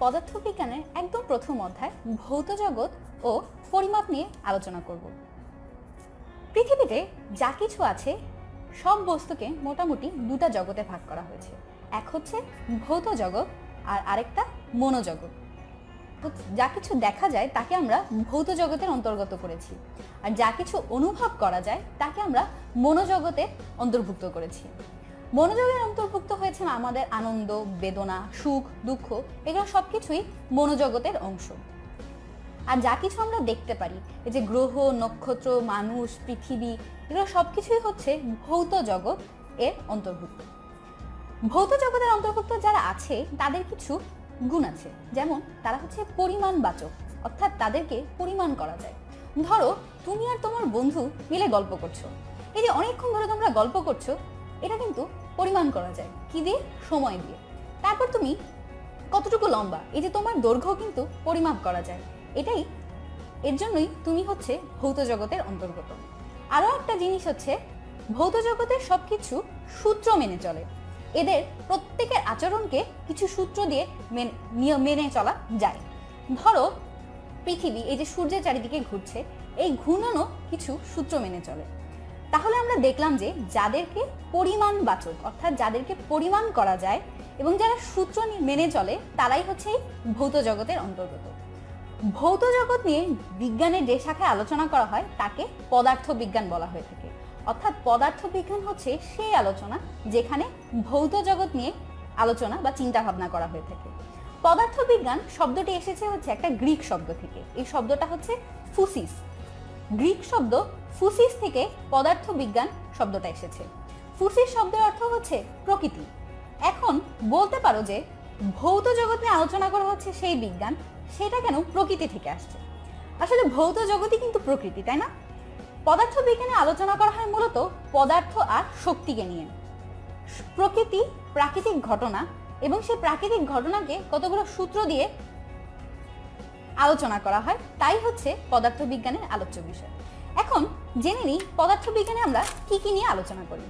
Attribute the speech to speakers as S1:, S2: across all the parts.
S1: পদার্থবিজ্ঞানের একদম প্রথম অধ্যায় ভৌত জগৎ ও পরিমাপ নিয়ে আলোচনা করব। পৃথিবীতে যা কিছু আছে সব বস্তুকে মোটামুটি দুটা জগতে ভাগ করা হয়েছে। এক হচ্ছে ভৌত জগৎ আর আরেকটা মনোজগৎ। যা কিছু দেখা যায় তাকে আমরা ভৌত জগতের অন্তর্গত করেছি, আর যা কিছু অনুভব করা যায় তাকে আমরা মনোজগতের অন্তর্ভুক্ত করেছি। মনোজগতের অন্তর্ভুক্ত হয়েছে আমাদের আনন্দ, বেদনা, সুখ, দুঃখ, এগুলো সবকিছুই মনোজগতের অংশ। আর যা কিছু আমরা দেখতে পারি, এই যে গ্রহ, নক্ষত্র, মানুষ, পৃথিবী, এগুলো সবকিছুই হচ্ছে ভৌত জগৎ এর অন্তর্ভুক্ত। ভৌত জগতের অন্তর্ভুক্ত যারা আছে তাদের কিছু গুণ আছে, যেমন তারা হচ্ছে পরিমাণবাচক, অর্থাৎ তাদেরকে পরিমাণ করা যায়। ধরো তুমি আর তোমার বন্ধু মিলে গল্প করছো, এই যে অনেকক্ষণ ধরে তোমরা গল্প করছো, এটা কিন্তু পরিমাণ করা যায়। কি দিয়ে? সময় দিয়ে। তারপর তুমি কতটুকু লম্বা, এই যে তোমার দৈর্ঘ্য কিন্তু পরিমাপ করা যায়। এর জন্যই তুমি হচ্ছে ভৌত জগতের অন্তর্গত। আরো একটা জিনিস হচ্ছে ভৌত জগতের সবকিছু সূত্র মেনে চলে। এদের প্রত্যেকের আচরণকে কিছু সূত্র দিয়ে মেনে চলা যায়। ধরো পৃথিবী এই যে সূর্যের চারিদিকে ঘুরছে, এই ঘূর্ণনও কিছু সূত্র মেনে চলে। তাহলে আমরা দেখলাম যে যাদেরকে পরিমাণবাচক, অর্থাৎ যাদেরকে পরিমাণ করা যায় এবং যারা সূত্র মেনে চলে, তারাই হচ্ছে এই ভৌত জগতের অন্তর্গত। ভৌত জগৎ নিয়ে বিজ্ঞানের যে শাখায় আলোচনা করা হয় তাকে পদার্থ বিজ্ঞান বলা হয়ে থাকে। অর্থাৎ পদার্থ বিজ্ঞান হচ্ছে সেই আলোচনা যেখানে ভৌত জগৎ নিয়ে আলোচনা বা চিন্তা ভাবনা করা হয়ে থাকে। পদার্থ বিজ্ঞান শব্দটি এসেছে হচ্ছে একটা গ্রিক শব্দ থেকে। এই শব্দটা হচ্ছে ফুসিস। গ্রিক শব্দ ফুসিস থেকে পদার্থ বিজ্ঞান শব্দটা এসেছে। ফুসিস শব্দের অর্থ হচ্ছে প্রকৃতি। এখন বলতে পারো যে ভৌত জগৎ নিয়ে আলোচনা করা হচ্ছে সেই বিজ্ঞান, সেটা কেন প্রকৃতি থেকে আসছে? আসলে ভৌত জগৎই কিন্তু প্রকৃতি, তাই না? পদার্থ বিজ্ঞানে আলোচনা করা হয় মূলত পদার্থ আর শক্তিকে নিয়ে। প্রকৃতি প্রাকৃতিক ঘটনা এবং সেই প্রাকৃতিক ঘটনাকে কতগুলো সূত্র দিয়ে আলোচনা করা হয়, তাই হচ্ছে পদার্থ বিজ্ঞানের আলোচ্য বিষয়। এখন জেনে নিই পদার্থ বিজ্ঞানে আমরা কি কি নিয়ে আলোচনা করি।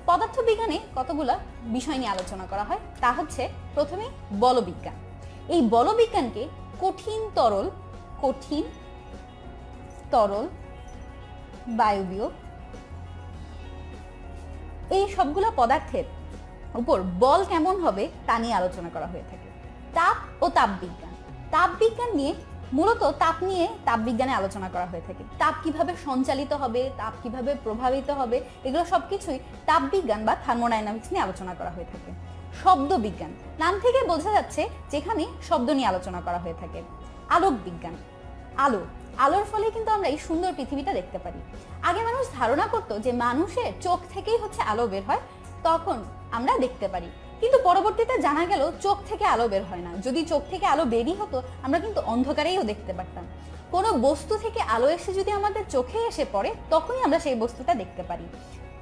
S1: পদার্থ বিজ্ঞানে কতগুলো বিষয় নিয়ে আলোচনা করা হয়, তা হচ্ছে প্রথমে বলবিজ্ঞান। এই বলবিজ্ঞানকে কঠিন তরল বায়বীয় এই সবগুলো পদার্থের উপর বল কেমন হবে তা নিয়ে আলোচনা করা হয়ে থাকে। তাপ ও তাপবিজ্ঞান। তাপবিজ্ঞান নিয়ে মূলত তাপবিজ্ঞানে আলোচনা করা হয়ে থাকে। তাপ কিভাবে সঞ্চালিত হবে, তাপ কিভাবে প্রভাবিত হবে, এগুলো সবকিছুই তাপবিজ্ঞান বা থার্মোডাইনামিক্স নিয়ে আলোচনা করা হয়ে থাকে। শব্দ বিজ্ঞান, নাম থেকে বোঝা যাচ্ছে যেখানে শব্দ নিয়ে আলোচনা করা হয়ে থাকে। আলোক বিজ্ঞান, আলোর ফলে কিন্তু আমরা এই সুন্দর পৃথিবীটা দেখতে পারি। আগে মানুষ ধারণা করতো যে মানুষের চোখ থেকেই হচ্ছে আলো বের হয়, তখন আমরা দেখতে পারি। কিন্তু পরবর্তীতে জানা গেল চোখ থেকে আলো বের হয় না। যদি চোখ থেকে আলো বেরই হতো, আমরা কিন্তু অন্ধকারেও দেখতে পারতাম। কোনো বস্তু থেকে আলো এসে যদি আমাদের চোখে এসে পড়ে, তখনই আমরা সেই বস্তুটা দেখতে পারি।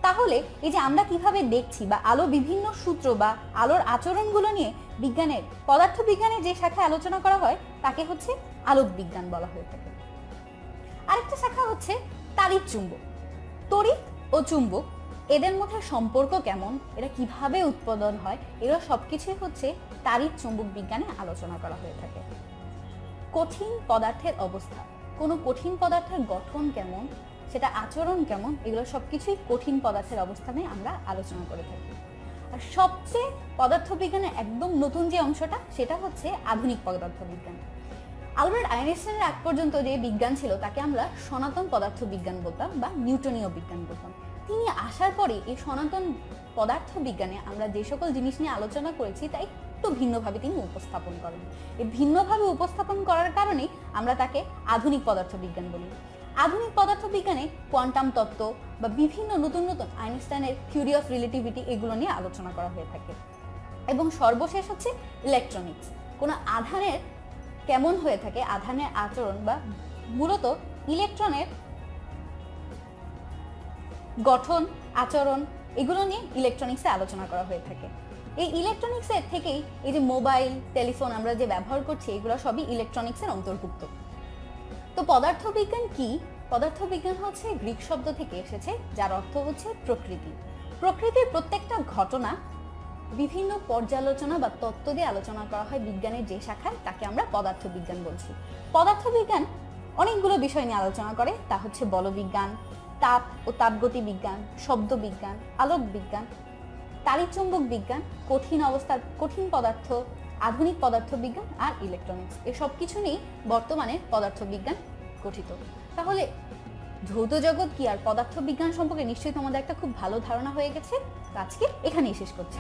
S1: তাহলে এই যে আমরা কিভাবে দেখছি বা আলো বিভিন্ন সূত্র বা আলোর আচরণগুলো নিয়ে পদার্থ বিজ্ঞানের যে শাখায় আলোচনা করা হয় তাকে হচ্ছে আলোক বিজ্ঞান বলা হয়ে থাকে। আরেকটা শাখা হচ্ছে তাড়িৎ চুম্বক। তড়িৎ ও চুম্বক, এদের মধ্যে সম্পর্ক কেমন, এরা কিভাবে উৎপাদন হয়, এগুলো সবকিছুই হচ্ছে তাড়িৎ চুম্বক বিজ্ঞানে আলোচনা করা হয়ে থাকে। কঠিন পদার্থের অবস্থা, কোনো কঠিন পদার্থের গঠন কেমন, সেটা আচরণ কেমন, এগুলো সবকিছুই কঠিন পদার্থের অবস্থা নিয়ে আমরা আলোচনা করে থাকি। আর সবচেয়ে পদার্থ বিজ্ঞানের একদম নতুন যে অংশটা, সেটা হচ্ছে আধুনিক পদার্থ বিজ্ঞান। আলবার্ট আইনস্টাইনের আগ পর্যন্ত যে বিজ্ঞান ছিল তাকে আমরা সনাতন পদার্থ বিজ্ঞান বলতাম বা নিউটনীয় বিজ্ঞান বলতাম। তিনি আসার পরে এই সনাতন পদার্থ বিজ্ঞানে আমরা যে সকল জিনিস নিয়ে আলোচনা করেছি তা একটু ভিন্নভাবে তিনি উপস্থাপন করেন। এই ভিন্নভাবে উপস্থাপন করার কারণে আমরা তাকে আধুনিক পদার্থ বিজ্ঞান বলি। আধুনিক পদার্থ বিজ্ঞানে কোয়ান্টাম তত্ত্ব বা বিভিন্ন নতুন নতুন আইনস্টাইনের থিওরি অফ রিলেটিভিটি, এগুলো নিয়ে আলোচনা করা হয়ে থাকে। এবং সর্বশেষ হচ্ছে ইলেকট্রনিক্স। কোনো আধানের কেমন হয়ে থাকে, আধানের আচরণ বা মূলত ইলেকট্রনের গঠন, আচরণ, এগুলো নিয়ে ইলেকট্রনিক্সে আলোচনা করা হয়ে থাকে। এই ইলেকট্রনিক্সের থেকেই এই যে মোবাইল, টেলিফোন আমরা যে ব্যবহার করছি, এগুলো সবই ইলেকট্রনিক্সের অন্তর্ভুক্ত। তো পদার্থ বিজ্ঞান কি? পদার্থ বিজ্ঞান হচ্ছে গ্রিক শব্দ থেকে এসেছে, যার অর্থ হচ্ছে প্রকৃতি। প্রকৃতির প্রত্যেকটা ঘটনা বিভিন্ন পর্যালোচনা বা তত্ত্ব দিয়ে আলোচনা করা হয় বিজ্ঞানের যে শাখায়, তাকে আমরা পদার্থবিজ্ঞান বলছি। পদার্থবিজ্ঞান অনেকগুলো বিষয় নিয়ে আলোচনা করে, তা হচ্ছে বলবিজ্ঞান, তাপ ও তাপগতি বিজ্ঞান, শব্দ বিজ্ঞান, আলোক বিজ্ঞান, তাড়িৎচুম্বক বিজ্ঞান, কঠিন পদার্থ, আধুনিক পদার্থবিজ্ঞান আর ইলেকট্রনিক্স। এসব কিছু নিয়েই বর্তমানে পদার্থবিজ্ঞান গঠিত। তাহলে ভৌত জগৎ কি আর পদার্থবিজ্ঞান সম্পর্কে নিশ্চয়ই তোমাদের একটা খুব ভালো ধারণা হয়ে গেছে। আজকে এখানেই শেষ করছি।